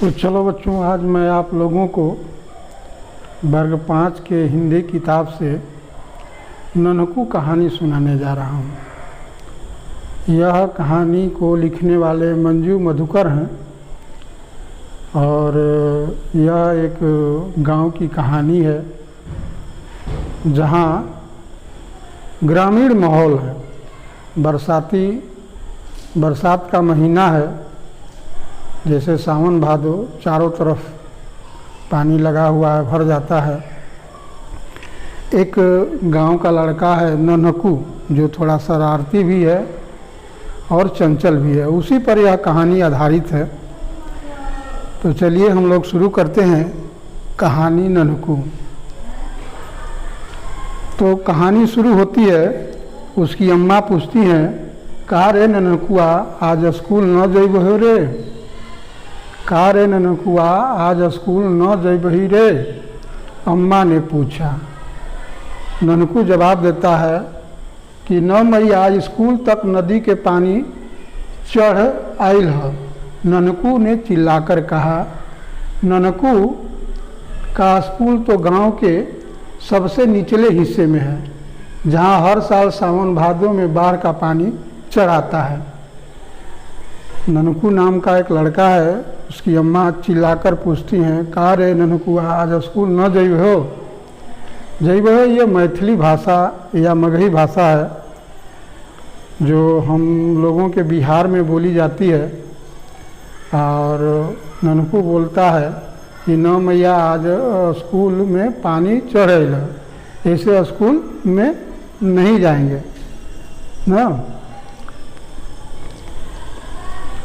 तो चलो बच्चों, आज मैं आप लोगों को वर्ग 5 के हिंदी किताब से ननकू कहानी सुनाने जा रहा हूँ। यह कहानी को लिखने वाले मंजू मधुकर हैं और यह एक गांव की कहानी है जहां ग्रामीण माहौल है। बरसात का महीना है, जैसे सावन भादो, चारों तरफ पानी लगा हुआ है, भर जाता है। एक गांव का लड़का है ननकू, जो थोड़ा शरारती भी है और चंचल भी है। उसी पर यह कहानी आधारित है। तो चलिए हम लोग शुरू करते हैं कहानी ननकू। तो कहानी शुरू होती है, उसकी अम्मा पूछती हैं, कहा रे ननकुआ आज स्कूल न जइबहो रे? कहा रे ननकुआ आज स्कूल न जइबही रे? अम्मा ने पूछा। ननकू जवाब देता है कि न मैया, आज स्कूल तक नदी के पानी चढ़ आइल है। ननकू ने चिल्लाकर कहा। ननकू का स्कूल तो गांव के सबसे निचले हिस्से में है, जहां हर साल सावन भादों में बाढ़ का पानी चढ़ आता है। ननकू नाम का एक लड़का है, उसकी अम्मा चिल्लाकर पूछती हैं, कहा रे ननकू आज स्कूल न जइबहो? जइबहो ये मैथिली भाषा या मगही भाषा है, जो हम लोगों के बिहार में बोली जाती है। और ननकू बोलता है कि न मैया आज स्कूल में पानी चढ़ आइल है, ऐसे स्कूल में नहीं जाएंगे ना।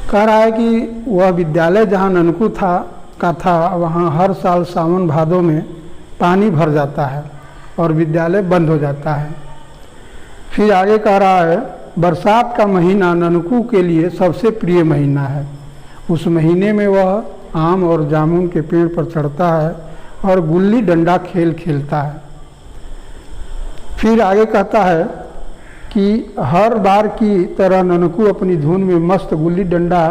कह रहा है कि वह विद्यालय जहाँ ननकू था वहाँ हर साल सावन भादों में पानी भर जाता है और विद्यालय बंद हो जाता है। फिर आगे कह रहा है, बरसात का महीना ननकू के लिए सबसे प्रिय महीना है। उस महीने में वह आम और जामुन के पेड़ पर चढ़ता है और गुल्ली डंडा खेल खेलता है। फिर आगे कहता है कि हर बार की तरह ननकू अपनी धुन में मस्त गुल्ली डंडा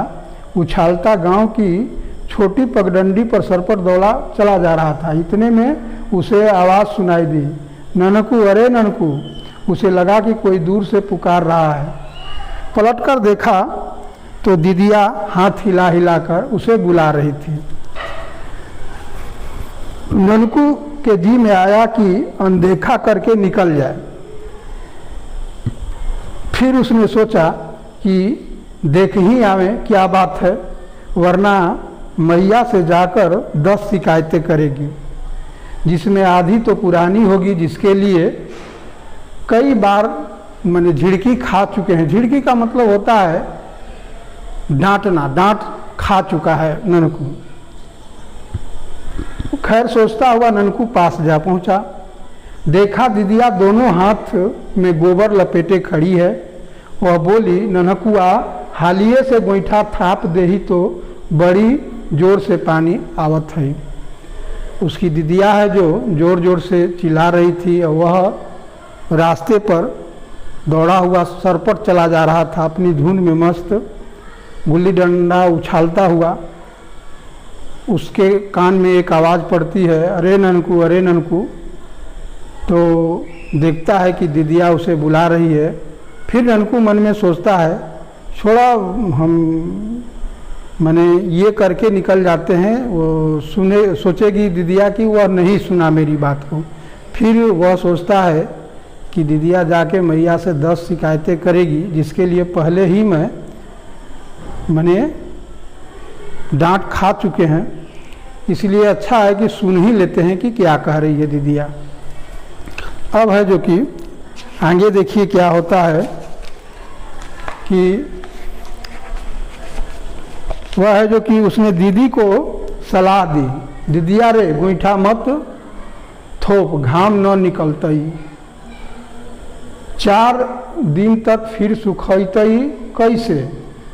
उछालता गांव की छोटी पगडंडी पर सर पर दौड़ा चला जा रहा था। इतने में उसे आवाज़ सुनाई दी, ननकू अरे ननकू। उसे लगा कि कोई दूर से पुकार रहा है। पलटकर देखा तो दीदिया हाथ हिला हिलाकर उसे बुला रही थी। ननकू के जी में आया कि अनदेखा करके निकल जाए। फिर उसने सोचा कि देख ही आवे क्या बात है, वरना मैया से जाकर 10 शिकायतें करेगी, जिसमें आधी तो पुरानी होगी, जिसके लिए कई बार मैंने झिड़की खा चुके हैं। झिड़की का मतलब होता है डांटना, डांट खा चुका है ननकू। खैर सोचता हुआ ननकू पास जा पहुंचा। देखा दीदिया दोनों हाथ में गोबर लपेटे खड़ी है। वह बोली, ननकुआ हालिए से गोईठा थाप देही तो बड़ी जोर से पानी आवत है। उसकी दीदिया है जो जोर जोर से चिल्ला रही थी, और वह रास्ते पर दौड़ा हुआ सरपट चला जा रहा था, अपनी धुन में मस्त गुल्ली डंडा उछालता हुआ। उसके कान में एक आवाज़ पड़ती है, अरे ननकू अरे ननकू। तो देखता है कि दीदिया उसे बुला रही है। फिर ननकू मन में सोचता है, छोड़ा, हम मैंने ये करके निकल जाते हैं। वो सोचेगी दीदिया कि वह नहीं सुना मेरी बात को। फिर वह सोचता है कि दीदिया जाके मैया से 10 शिकायतें करेगी, जिसके लिए पहले ही मैंने डांट खा चुके हैं। इसलिए अच्छा है कि सुन ही लेते हैं कि क्या कह रही है दीदिया। अब है जो कि आगे देखिए क्या होता है कि वह है जो कि उसने दीदी को सलाह दी, दीदिया रे गोईठा मत थोप, घाम न निकलतई, 4 दिन तक फिर सुखतई कैसे?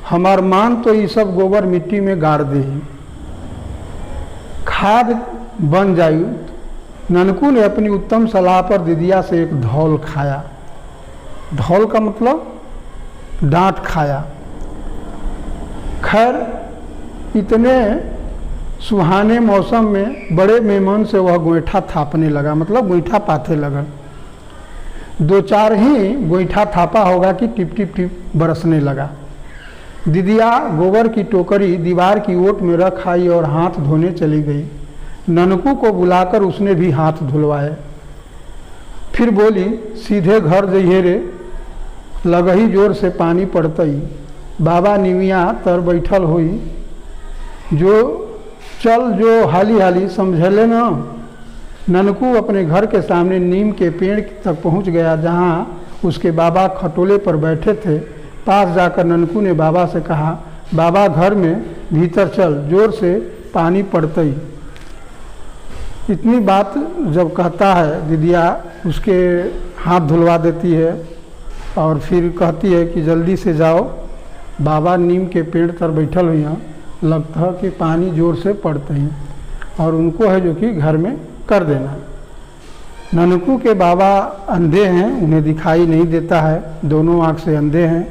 हमार मान तो ये सब गोबर मिट्टी में गाड़ दे, खाद बन जाई। ननकू ने अपनी उत्तम सलाह पर दीदिया से एक धौल खाया। धौल का मतलब डांट खाया। खैर इतने सुहाने मौसम में बड़े मेमन से वह गोईठा थापने लगा, मतलब गोईठा पाथे लगा। 2-4 ही गोईठा थापा होगा कि टिप टिप टिप बरसने लगा। दीदिया गोबर की टोकरी दीवार की ओट में रख आई और हाथ धोने चली गई। ननकू को बुलाकर उसने भी हाथ धुलवाए। फिर बोली, सीधे घर जइहे रे, लगही जोर से पानी पड़तई। बाबा निमिया तर बैठल हुई, जो चल जो हाली हाली समझले न। ननकू अपने घर के सामने नीम के पेड़ तक पहुंच गया, जहां उसके बाबा खटोले पर बैठे थे। पास जाकर ननकू ने बाबा से कहा, बाबा घर में भीतर चल, जोर से पानी पड़तई। इतनी बात जब कहता है दीदिया, उसके हाथ धुलवा देती है और फिर कहती है कि जल्दी से जाओ, बाबा नीम के पेड़ तर बैठल हुई हैं, लगता है कि पानी जोर से पड़ते हैं और उनको है जो कि घर में कर देना। ननकू के बाबा अंधे हैं, उन्हें दिखाई नहीं देता है, दोनों आँख से अंधे हैं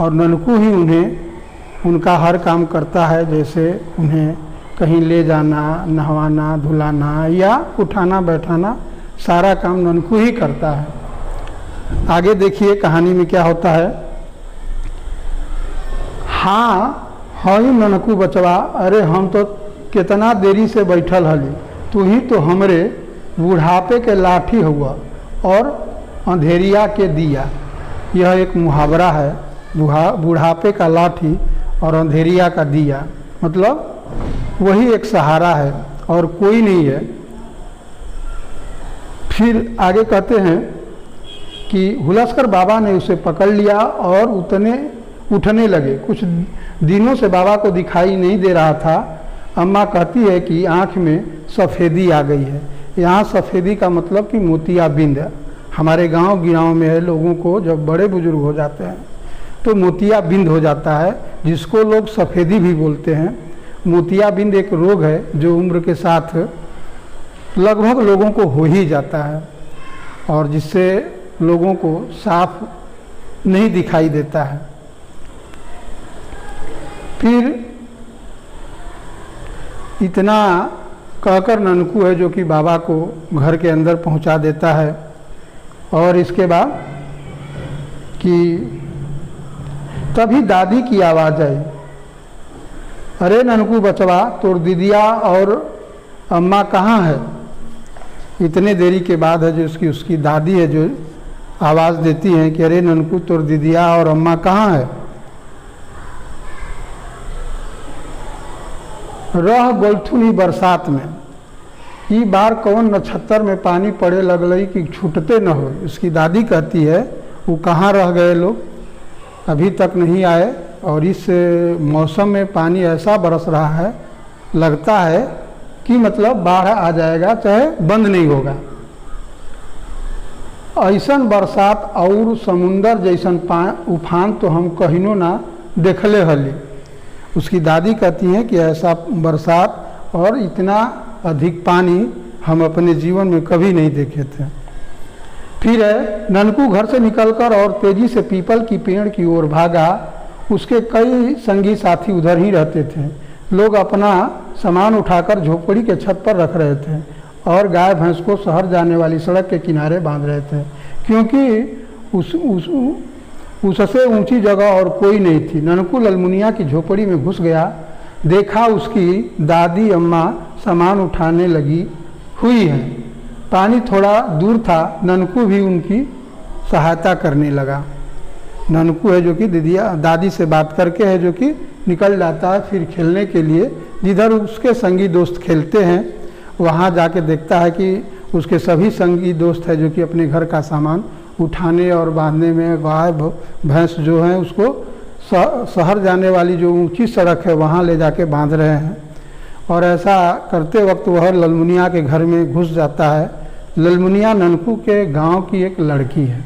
और ननकू ही उन्हें उनका हर काम करता है, जैसे उन्हें कहीं ले जाना, नहवाना, धुलाना या उठाना बैठाना, सारा काम ननकू ही करता है। आगे देखिए कहानी में क्या होता है। हाँ हई ननकू बचवा, अरे हम तो कितना देरी से बैठल हली, तू ही तो हमरे बुढ़ापे के लाठी हुआ और अंधेरिया के दिया। यह एक मुहावरा है, बुढ़ापे का लाठी और अंधेरिया का दिया, मतलब वही एक सहारा है और कोई नहीं है। फिर आगे कहते हैं कि हुलसकर बाबा ने उसे पकड़ लिया और उठने लगे। कुछ दिनों से बाबा को दिखाई नहीं दे रहा था। अम्मा कहती है कि आँख में सफ़ेदी आ गई है। यहाँ सफ़ेदी का मतलब कि मोतियाबिंद। हमारे गांव में है, लोगों को जब बड़े बुजुर्ग हो जाते हैं तो मोतियाबिंद हो जाता है, जिसको लोग सफ़ेदी भी बोलते हैं। मोतियाबिंद एक रोग है जो उम्र के साथ लगभग लोगों को हो ही जाता है और जिससे लोगों को साफ नहीं दिखाई देता है। फिर इतना कहकर ननकू है जो कि बाबा को घर के अंदर पहुंचा देता है और इसके बाद कि तभी दादी की आवाज़ आई, अरे ननकू बचवा, तोर दीदिया और अम्मा कहाँ है। इतने देरी के बाद है जो उसकी दादी है जो आवाज़ देती हैं कि अरे ननकू, तोर दीदिया और अम्मा कहाँ है। रह गोलथुनी बरसात में, ई बार कौन नक्षत्र में पानी पड़े लगलई कि छूटते न हो। उसकी दादी कहती है वो कहाँ रह गए लोग, अभी तक नहीं आए और इस मौसम में पानी ऐसा बरस रहा है, लगता है कि मतलब बाढ़ आ जाएगा, चाहे बंद नहीं होगा। ऐसन बरसात और समुंदर जैसन उफान तो हम कहिनो ना देखले हली। उसकी दादी कहती हैं कि ऐसा बरसात और इतना अधिक पानी हम अपने जीवन में कभी नहीं देखे थे। फिर ननकू घर से निकलकर और तेजी से पीपल की पेड़ की ओर भागा। उसके कई संगी साथी उधर ही रहते थे। लोग अपना सामान उठाकर झोपड़ी के छत पर रख रहे थे और गाय भैंस को शहर जाने वाली सड़क के किनारे बांध रहे थे, क्योंकि उससे ऊंची जगह और कोई नहीं थी। ननकू ललमुनिया की झोपड़ी में घुस गया। देखा उसकी दादी अम्मा सामान उठाने लगी हुई है। पानी थोड़ा दूर था, ननकू भी उनकी सहायता करने लगा। ननकू है जो कि दादी से बात करके है जो कि निकल जाता है फिर खेलने के लिए। जिधर उसके संगी दोस्त खेलते हैं वहाँ जाके देखता है कि उसके सभी संगी दोस्त है जो कि अपने घर का सामान उठाने और बांधने में, गाय भैंस जो हैं उसको शहर जाने वाली जो ऊंची सड़क है वहाँ ले जाके बांध रहे हैं। और ऐसा करते वक्त वह ललमुनिया के घर में घुस जाता है। ललमुनिया ननकू के गांव की एक लड़की है।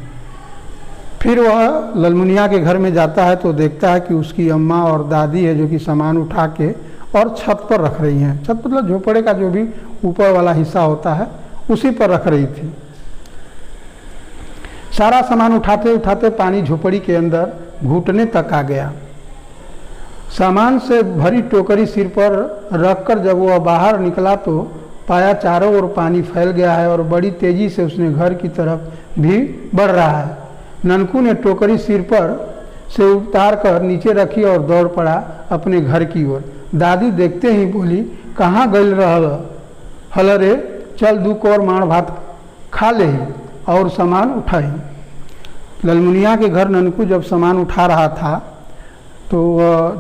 फिर वह ललमुनिया के घर में जाता है तो देखता है कि उसकी अम्मा और दादी है जो कि सामान उठा के और छत पर रख रही हैं। छत मतलब झोपड़े का जो भी ऊपर वाला हिस्सा होता है उसी पर रख रही थी। सारा सामान उठाते उठाते पानी झोपड़ी के अंदर घुटने तक आ गया सामान से भरी टोकरी सिर पर रखकर जब वह बाहर निकला तो पाया चारों ओर पानी फैल गया है और बड़ी तेजी से उसने घर की तरफ भी बढ़ रहा है। ननकू ने टोकरी सिर पर से उतार कर नीचे रखी और दौड़ पड़ा अपने घर की ओर। दादी देखते ही बोली, कहाँ गल रहल हल रे, चल दू और माड़ भात खा ले और सामान उठाई। ललमुनिया के घर ननकू जब सामान उठा रहा था तो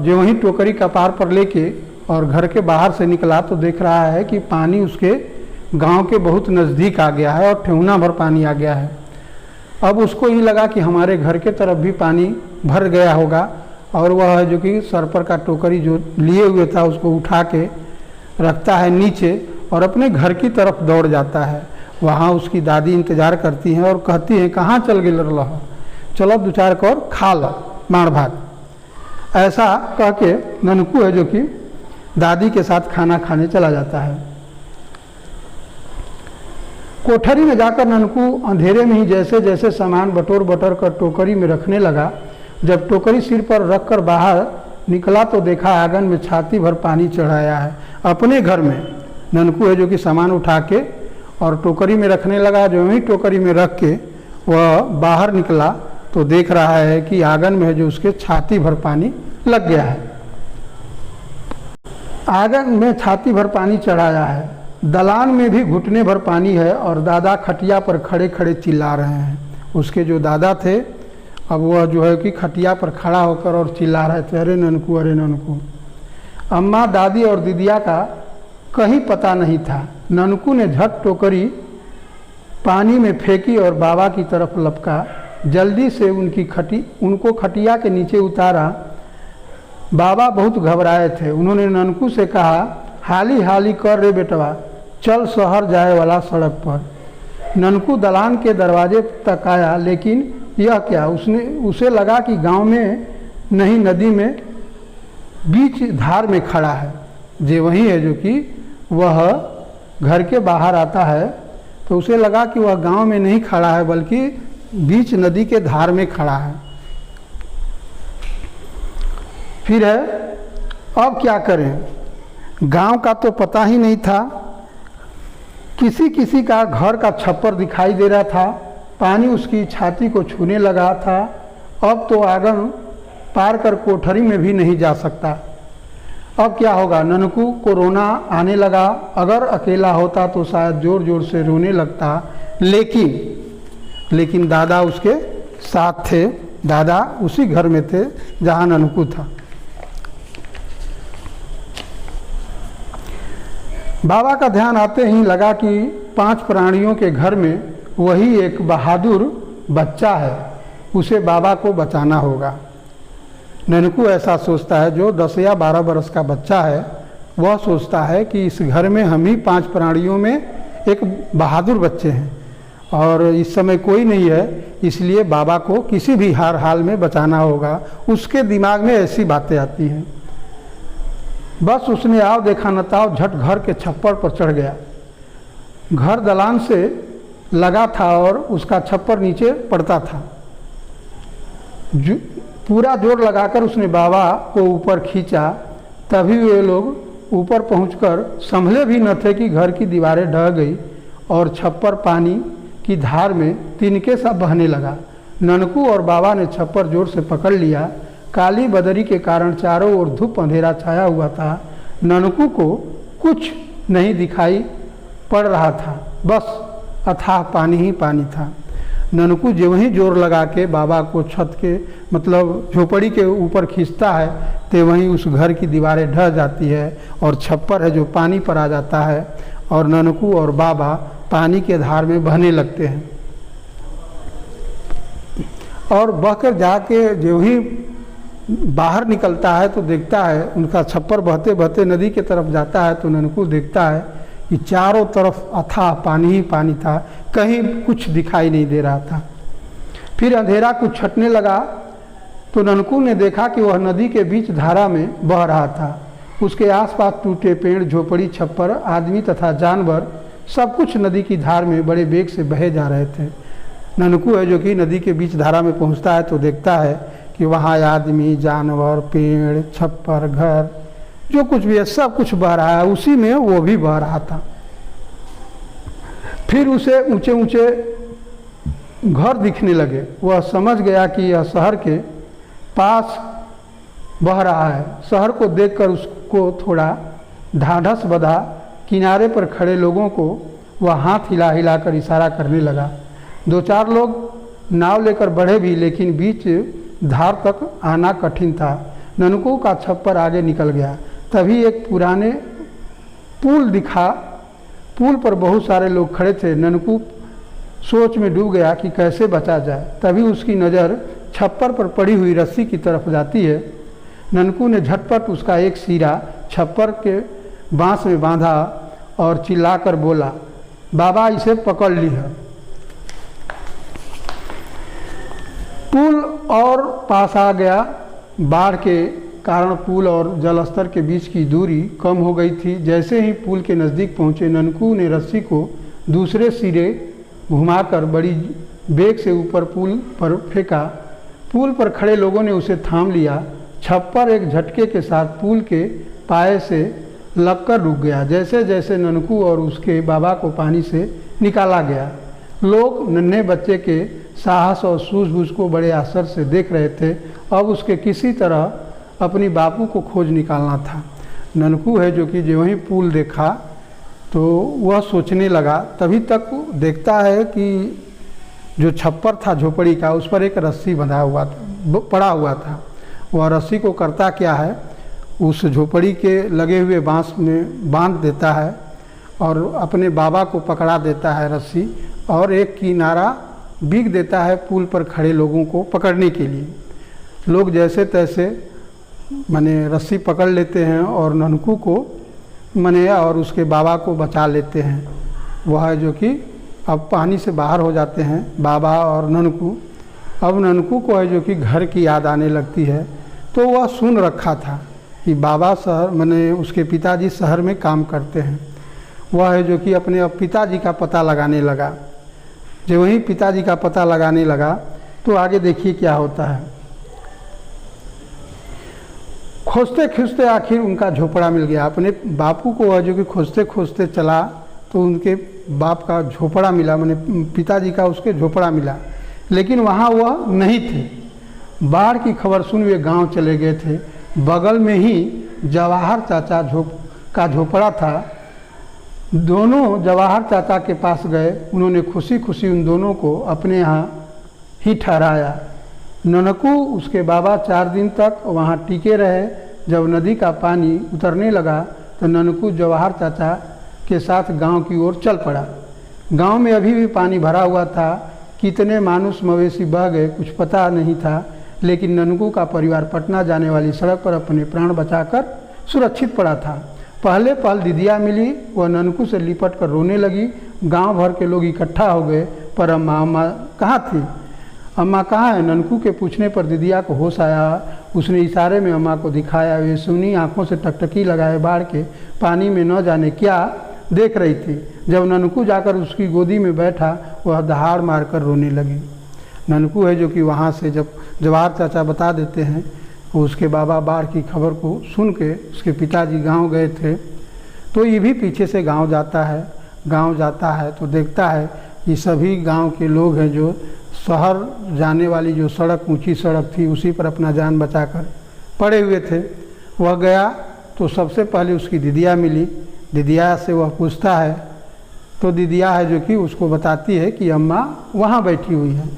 जो वहीं टोकरी कपार पर लेके और घर के बाहर से निकला तो देख रहा है कि पानी उसके गांव के बहुत नज़दीक आ गया है और ठेहुना भर पानी आ गया है। अब उसको ही लगा कि हमारे घर के तरफ भी पानी भर गया होगा और वह जो कि सर पर का टोकरी जो लिए हुए था उसको उठा के रखता है नीचे और अपने घर की तरफ दौड़ जाता है। वहाँ उसकी दादी इंतज़ार करती हैं और कहती हैं, कहाँ चल गए रह, चलो दो चार कौर खा लो माड़ भात। ऐसा कह के ननकू है जो कि दादी के साथ खाना खाने चला जाता है। कोठरी में जाकर ननकू अंधेरे में ही जैसे जैसे सामान बटोर बटोर कर टोकरी में रखने लगा, जब टोकरी सिर पर रखकर बाहर निकला तो देखा आंगन में छाती भर पानी चढ़ाया है। अपने घर में ननकू है जो कि सामान उठा के और टोकरी में रखने लगा। जो ही टोकरी में रख के वह बाहर निकला तो देख रहा है कि आंगन में है जो उसके छाती भर पानी लग गया है। आंगन में छाती भर पानी चढ़ाया है, दलान में भी घुटने भर पानी है और दादा खटिया पर खड़े खड़े चिल्ला रहे हैं। उसके जो दादा थे अब वह जो है कि खटिया पर खड़ा होकर और चिल्ला रहे थे, अरे ननकू अरे ननकू। अम्मा दादी और दीदिया का कहीं पता नहीं था। ननकू ने झट टोकरी पानी में फेंकी और बाबा की तरफ लपका। जल्दी से उनको खटिया के नीचे उतारा। बाबा बहुत घबराए थे। उन्होंने ननकू से कहा, हाली हाली कर रे बेटवा, चल शहर जाए वाला सड़क पर। ननकू दलान के दरवाजे तक आया, लेकिन यह क्या, उसे लगा कि गांव में नहीं नदी में बीच धार में खड़ा है। जे वही है जो कि वह घर के बाहर आता है तो उसे लगा कि वह गांव में नहीं खड़ा है बल्कि बीच नदी के धार में खड़ा है। फिर है, अब क्या करें, गांव का तो पता ही नहीं था। किसी किसी का घर का छप्पर दिखाई दे रहा था। पानी उसकी छाती को छूने लगा था। अब तो आंगन पार कर कोठरी में भी नहीं जा सकता। अब क्या होगा, ननकू को रोना आने लगा। अगर अकेला होता तो शायद जोर जोर से रोने लगता, लेकिन दादा उसके साथ थे। दादा उसी घर में थे जहाँ ननकू था। बाबा का ध्यान आते ही लगा कि 5 प्राणियों के घर में वही एक बहादुर बच्चा है, उसे बाबा को बचाना होगा। ननकू ऐसा सोचता है। जो 10 या 12 वर्ष का बच्चा है वह सोचता है कि इस घर में हम ही 5 प्राणियों में एक बहादुर बच्चे हैं और इस समय कोई नहीं है, इसलिए बाबा को किसी भी हाल में बचाना होगा। उसके दिमाग में ऐसी बातें आती हैं। बस उसने आओ देखा न ताओ झट घर के छप्पर पर चढ़ गया। घर दलान से लगा था और उसका छप्पर नीचे पड़ता था। पूरा जोर लगाकर उसने बाबा को ऊपर खींचा। तभी वे लोग ऊपर पहुंचकर संभले भी न थे कि घर की दीवारें ढह गई और छप्पर पानी की धार में तिनके सा बहने लगा। ननकू और बाबा ने छप्पर जोर से पकड़ लिया। काली बदरी के कारण चारों ओर धूप अंधेरा छाया हुआ था। ननकू को कुछ नहीं दिखाई पड़ रहा था, बस अथाह पानी ही पानी था। ननकू जो ही जोर लगा के बाबा को छत के मतलब झोपड़ी के ऊपर खींचता है तो वहीं उस घर की दीवारें ढह जाती है और छप्पर है जो पानी पर आ जाता है और ननकू और बाबा पानी के धार में बहने लगते हैं। और बहकर जाके जो ही बाहर निकलता है तो देखता है उनका छप्पर बहते बहते नदी के तरफ जाता है तो ननकू देखता है कि चारों तरफ अथाह पानी ही पानी था, कहीं कुछ दिखाई नहीं दे रहा था। फिर अंधेरा कुछ छटने लगा तो ननकू ने देखा कि वह नदी के बीच धारा में बह रहा था। उसके आसपास टूटे पेड़, झोपड़ी, छप्पर, आदमी तथा जानवर सब कुछ नदी की धार में बड़े वेग से बहे जा रहे थे। ननकू है जो कि नदी के बीच धारा में पहुंचता है तो देखता है कि वहाँ आदमी, जानवर, पेड़, छप्पर, घर, जो कुछ भी है सब कुछ बह रहा है, उसी में वो भी बह रहा था। फिर उसे ऊंचे ऊंचे घर दिखने लगे। वह समझ गया कि यह शहर के पास बह रहा है। शहर को देखकर उसको थोड़ा ढाढ़स बंधा। किनारे पर खड़े लोगों को वह हाथ हिला हिला कर इशारा करने लगा। 2-4 लोग नाव लेकर बढ़े भी, लेकिन बीच धार तक आना कठिन था। ननकू का छप्पर आगे निकल गया। तभी एक पुराने पुल दिखा। पुल पर बहुत सारे लोग खड़े थे। ननकू सोच में डूब गया कि कैसे बचा जाए। तभी उसकी नज़र छप्पर पर पड़ी हुई रस्सी की तरफ जाती है। ननकू ने झटपट उसका एक सिरा छप्पर के बांस में बांधा और चिल्लाकर बोला, बाबा इसे पकड़ ली है। पुल और पास आ गया। बाढ़ के कारण पुल और जलस्तर के बीच की दूरी कम हो गई थी। जैसे ही पुल के नज़दीक पहुंचे, ननकू ने रस्सी को दूसरे सिरे घुमाकर बड़ी बेग से ऊपर पुल पर फेंका। पुल पर खड़े लोगों ने उसे थाम लिया। छप्पर एक झटके के साथ पुल के पाए से लगकर रुक गया। जैसे जैसे ननकू और उसके बाबा को पानी से निकाला गया, लोग नन्हे बच्चे के साहस और सूझबूझ को बड़े आश्चर्य से देख रहे थे। अब उसके किसी तरह अपनी बापू को खोज निकालना था। ननकू है जो कि जो वहीं पुल देखा तो वह सोचने लगा। तभी तक देखता है कि जो छप्पर था झोपड़ी का, उस पर एक रस्सी बंधा हुआ था, पड़ा हुआ था। वह रस्सी को करता क्या है, उस झोपड़ी के लगे हुए बांस में बांध देता है और अपने बाबा को पकड़ा देता है रस्सी, और एक किनारा बीग देता है पुल पर खड़े लोगों को पकड़ने के लिए। लोग जैसे तैसे माने रस्सी पकड़ लेते हैं और ननकू को माने और उसके बाबा को बचा लेते हैं। वह जो कि अब पानी से बाहर हो जाते हैं बाबा और ननकू। अब ननकू को है जो कि घर की याद आने लगती है। तो वह सुन रखा था कि बाबा शहर माने उसके पिताजी शहर में काम करते हैं। वह है जो कि अपने अब पिताजी का पता लगाने लगा। जब वहीं पिताजी का पता लगाने लगा तो आगे देखिए क्या होता है। खोजते खोजते आखिर उनका झोपड़ा मिल गया। अपने बापू को वह जो कि खोजते खोजते चला तो उनके बाप का झोपड़ा मिला, माने पिताजी का उसके झोपड़ा मिला, लेकिन वहाँ वह नहीं थे। बाढ़ की खबर सुन वे गांव चले गए थे। बगल में ही जवाहर चाचा का झोपड़ा था। दोनों जवाहर चाचा के पास गए। उन्होंने खुशी खुशी उन दोनों को अपने यहाँ ही ठहराया। ननकू उसके बाबा 4 दिन तक वहाँ टिके रहे। जब नदी का पानी उतरने लगा तो ननकू जवाहर चाचा के साथ गांव की ओर चल पड़ा। गांव में अभी भी पानी भरा हुआ था। कितने मानुष मवेशी बह गए कुछ पता नहीं था, लेकिन ननकू का परिवार पटना जाने वाली सड़क पर अपने प्राण बचाकर सुरक्षित पड़ा था। पहले पल दीदिया मिली। वह ननकू से लिपट कर रोने लगी। गांव भर के लोग इकट्ठा हो गए, पर अम्मा कहाँ थी? अम्मा कहाँ है? ननकू के पूछने पर दीदिया को होश आया। उसने इशारे में अम्मा को दिखाया। वे सुनी आंखों से टकटकी लगाए बाढ़ के पानी में न जाने क्या देख रही थी। जब ननकू जाकर उसकी गोदी में बैठा, वह दहाड़ मारकर रोने लगी। ननकू है जो कि वहाँ से जब जवाहर चाचा बता देते हैं, उसके बाबा बाढ़ की खबर को सुन के उसके पिताजी गांव गए थे। तो ये भी पीछे से गांव जाता है। गांव जाता है तो देखता है कि सभी गांव के लोग हैं जो शहर जाने वाली जो सड़क, ऊंची सड़क थी, उसी पर अपना जान बचाकर पड़े हुए थे। वह गया तो सबसे पहले उसकी दीदिया मिली। दीदिया से वह पूछता है तो दीदिया है जो कि उसको बताती है कि अम्मा वहाँ बैठी हुई है।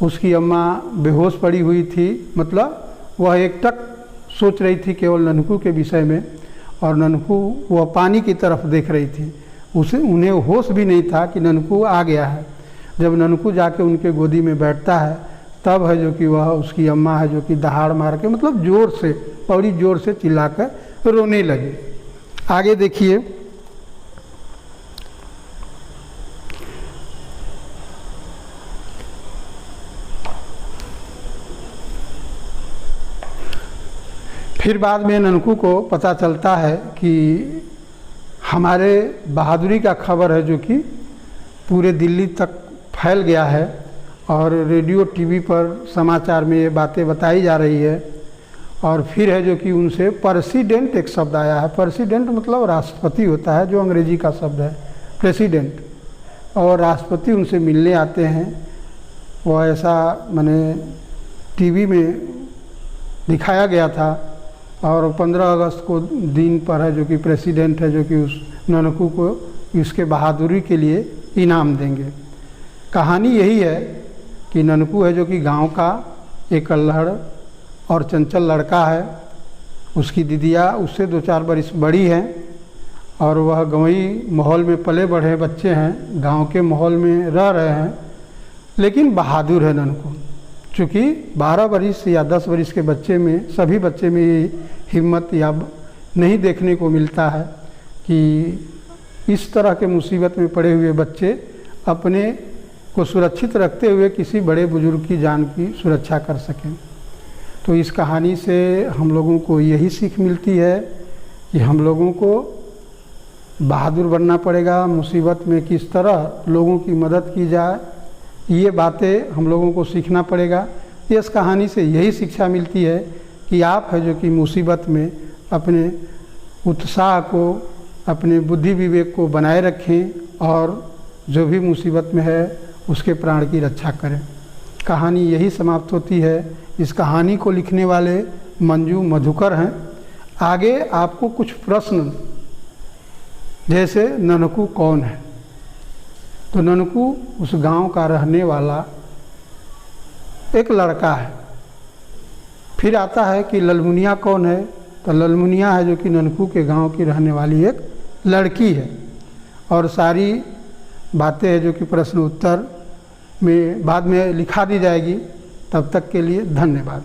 उसकी अम्मा बेहोश पड़ी हुई थी, मतलब वह एकटक सोच रही थी केवल ननकू के विषय में, और ननकू वह पानी की तरफ देख रही थी। उन्हें होश भी नहीं था कि ननकू आ गया है। जब ननकू जाके उनके गोदी में बैठता है तब है जो कि वह उसकी अम्मा है जो कि दहाड़ मार के, मतलब ज़ोर से, बड़ी ज़ोर से चिल्लाकर रोने लगी। आगे देखिए। फिर बाद में ननकू को पता चलता है कि हमारे बहादुरी का खबर है जो कि पूरे दिल्ली तक फैल गया है और रेडियो टीवी पर समाचार में ये बातें बताई जा रही है। और फिर है जो कि उनसे प्रेसिडेंट एक शब्द आया है। प्रेसिडेंट मतलब राष्ट्रपति होता है, जो अंग्रेजी का शब्द है प्रेसिडेंट। और राष्ट्रपति उनसे मिलने आते हैं। वह ऐसा माने टीवी में दिखाया गया था। और 15 अगस्त को दिन पर है जो कि प्रेसिडेंट है जो कि उस ननकू को उसके बहादुरी के लिए इनाम देंगे। कहानी यही है कि ननकू है जो कि गांव का एक अल्हड़ और चंचल लड़का है। उसकी दीदिया उससे 2-4 बरस बड़ी हैं और वह गंवई माहौल में पले बढ़े बच्चे हैं, गांव के माहौल में रह रहे हैं, लेकिन बहादुर है ननकू। चूँकि 12 बरस या 10 बरस के बच्चे में, सभी बच्चे में ये हिम्मत या नहीं देखने को मिलता है कि इस तरह के मुसीबत में पड़े हुए बच्चे अपने को सुरक्षित रखते हुए किसी बड़े बुजुर्ग की जान की सुरक्षा कर सकें। तो इस कहानी से हम लोगों को यही सीख मिलती है कि हम लोगों को बहादुर बनना पड़ेगा। मुसीबत में किस तरह लोगों की मदद की जाए, ये बातें हम लोगों को सीखना पड़ेगा। इस कहानी से यही शिक्षा मिलती है कि आप है जो कि मुसीबत में अपने उत्साह को, अपने बुद्धि विवेक को बनाए रखें और जो भी मुसीबत में है उसके प्राण की रक्षा करें। कहानी यही समाप्त होती है। इस कहानी को लिखने वाले मंजू मधुकर हैं। आगे आपको कुछ प्रश्न, जैसे ननकू कौन है, तो ननकू उस गांव का रहने वाला एक लड़का है। फिर आता है कि ललमुनिया कौन है, तो ललमुनिया है जो कि ननकू के गांव की रहने वाली एक लड़की है। और सारी बातें है जो कि प्रश्न उत्तर में बाद में लिखा दी जाएगी। तब तक के लिए धन्यवाद।